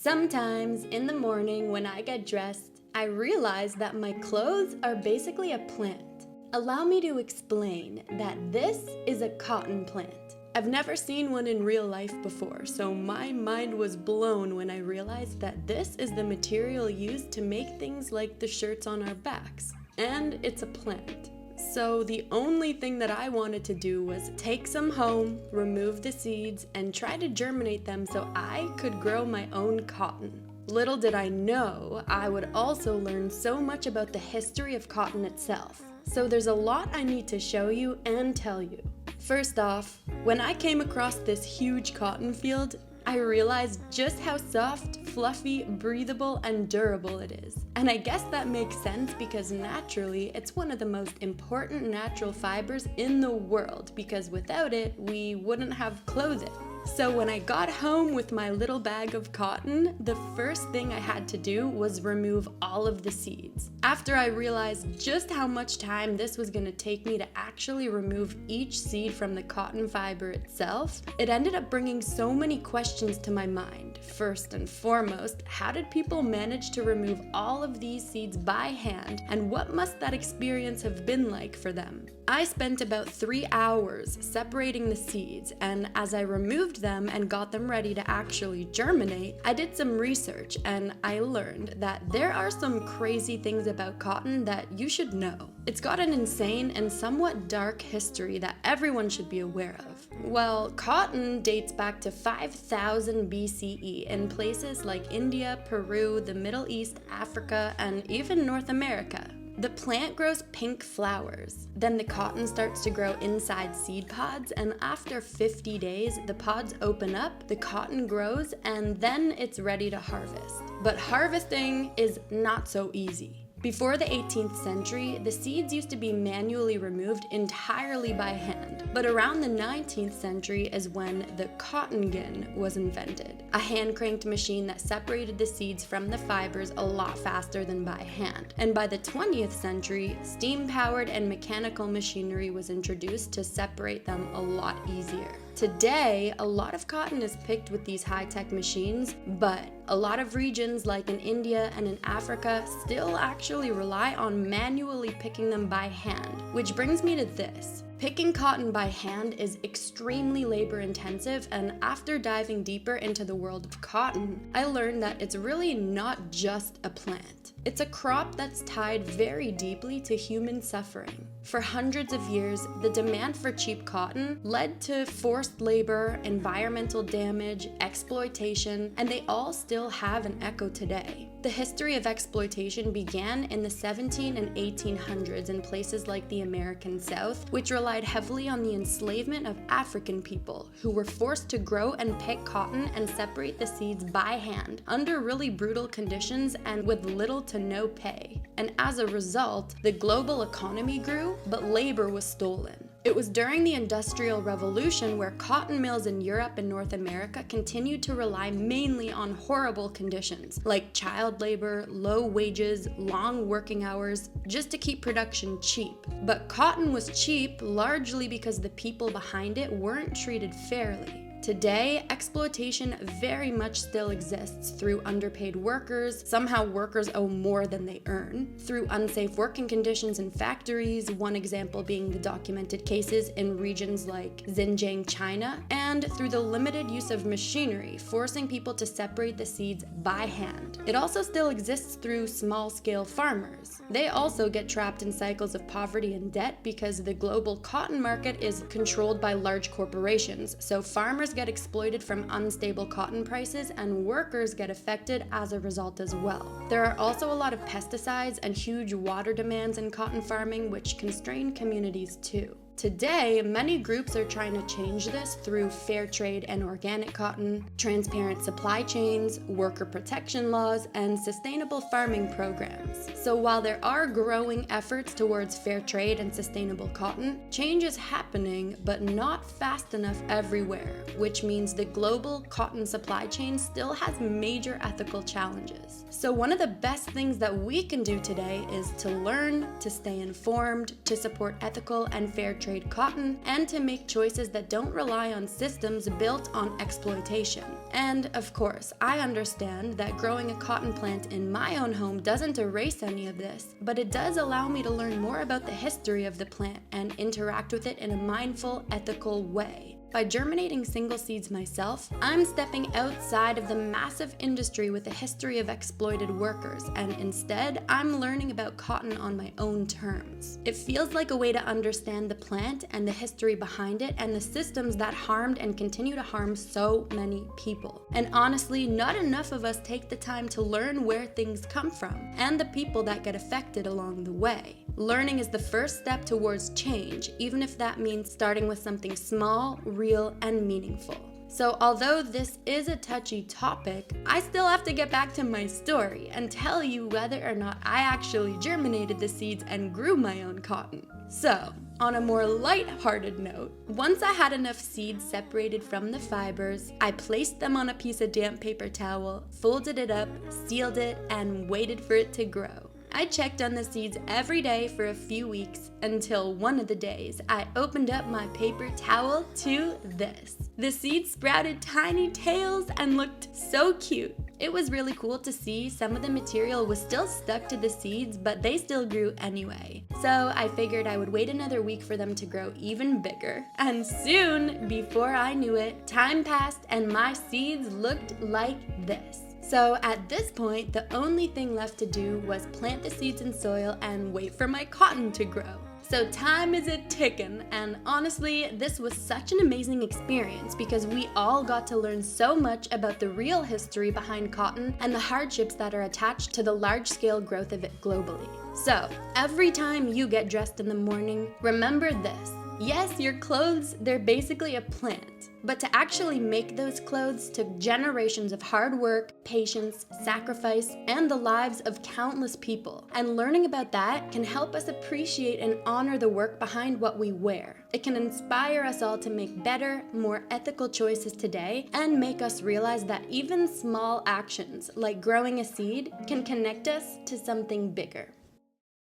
Sometimes in the morning when I get dressed, I realize that my clothes are basically a plant. Allow me to explain that this is a cotton plant. I've never seen one in real life before, so my mind was blown when I realized that this is the material used to make things like the shirts on our backs. And it's a plant. So the only thing that I wanted to do was take some home, remove the seeds, and try to germinate them so I could grow my own cotton. Little did I know, I would also learn so much about the history of cotton itself. So there's a lot I need to show you and tell you. First off, when I came across this huge cotton field, I realized just how soft, fluffy, breathable, and durable it is. And I guess that makes sense because naturally, it's one of the most important natural fibers in the world because without it, we wouldn't have clothing. So when I got home with my little bag of cotton, the first thing I had to do was remove all of the seeds. After I realized just how much time this was going to take me to actually remove each seed from the cotton fiber itself, it ended up bringing so many questions to my mind. First and foremost, how did people manage to remove all of these seeds by hand, and what must that experience have been like for them? I spent about 3 hours separating the seeds, and as I removed them and got them ready to actually germinate, I did some research and I learned that there are some crazy things about cotton that you should know. It's got an insane and somewhat dark history that everyone should be aware of. Well, cotton dates back to 5000 BCE in places like India, Peru, the Middle East, Africa, and even North America. The plant grows pink flowers. Then the cotton starts to grow inside seed pods, and after 50 days, the pods open up, the cotton grows, and then it's ready to harvest. But harvesting is not so easy. Before the 18th century, the seeds used to be manually removed entirely by hand. But around the 19th century is when the cotton gin was invented, a hand-cranked machine that separated the seeds from the fibers a lot faster than by hand. And by the 20th century, steam-powered and mechanical machinery was introduced to separate them a lot easier. Today, a lot of cotton is picked with these high-tech machines, but a lot of regions like in India and in Africa still actually rely on manually picking them by hand, which brings me to this. Picking cotton by hand is extremely labor-intensive, and after diving deeper into the world of cotton, I learned that it's really not just a plant. It's a crop that's tied very deeply to human suffering. For hundreds of years, the demand for cheap cotton led to forced labor, environmental damage, exploitation, and they all still have an echo today. The history of exploitation began in the 1700s and 1800s in places like the American South, which relied heavily on the enslavement of African people, who were forced to grow and pick cotton and separate the seeds by hand under really brutal conditions and with little to no pay. And as a result, the global economy grew, but labor was stolen. It was during the Industrial Revolution where cotton mills in Europe and North America continued to rely mainly on horrible conditions, like child labor, low wages, long working hours, just to keep production cheap. But cotton was cheap largely because the people behind it weren't treated fairly. Today, exploitation very much still exists through underpaid workers. Somehow workers owe more than they earn. Through unsafe working conditions in factories, one example being the documented cases in regions like Xinjiang, China, and through the limited use of machinery, forcing people to separate the seeds by hand. It also still exists through small-scale farmers. They also get trapped in cycles of poverty and debt because the global cotton market is controlled by large corporations, so farmers get exploited from unstable cotton prices and workers get affected as a result as well. There are also a lot of pesticides and huge water demands in cotton farming which constrain communities too. Today, many groups are trying to change this through fair trade and organic cotton, transparent supply chains, worker protection laws, and sustainable farming programs. So while there are growing efforts towards fair trade and sustainable cotton, change is happening, but not fast enough everywhere, which means the global cotton supply chain still has major ethical challenges. So one of the best things that we can do today is to learn, to stay informed, to support ethical and fair trade trade cotton and to make choices that don't rely on systems built on exploitation. And of course, I understand that growing a cotton plant in my own home doesn't erase any of this, but it does allow me to learn more about the history of the plant and interact with it in a mindful, ethical way. By germinating single seeds myself, I'm stepping outside of the massive industry with a history of exploited workers, and instead, I'm learning about cotton on my own terms. It feels like a way to understand the plant and the history behind it and the systems that harmed and continue to harm so many people. And honestly, not enough of us take the time to learn where things come from and the people that get affected along the way. Learning is the first step towards change, even if that means starting with something small, real, and meaningful. So although this is a touchy topic, I still have to get back to my story and tell you whether or not I actually germinated the seeds and grew my own cotton. So, on a more light-hearted note, once I had enough seeds separated from the fibers, I placed them on a piece of damp paper towel, folded it up, sealed it, and waited for it to grow. I checked on the seeds every day for a few weeks until one of the days I opened up my paper towel to this. The seeds sprouted tiny tails and looked so cute. It was really cool to see some of the material was still stuck to the seeds, but they still grew anyway. So I figured I would wait another week for them to grow even bigger. And soon, before I knew it, time passed and my seeds looked like this. So at this point, the only thing left to do was plant the seeds in soil and wait for my cotton to grow. So time is a tickin', and honestly, this was such an amazing experience because we all got to learn so much about the real history behind cotton and the hardships that are attached to the large-scale growth of it globally. So, every time you get dressed in the morning, remember this. Yes, your clothes, they're basically a plant, but to actually make those clothes took generations of hard work, patience, sacrifice, and the lives of countless people. And learning about that can help us appreciate and honor the work behind what we wear. It can inspire us all to make better, more ethical choices today and make us realize that even small actions like growing a seed can connect us to something bigger.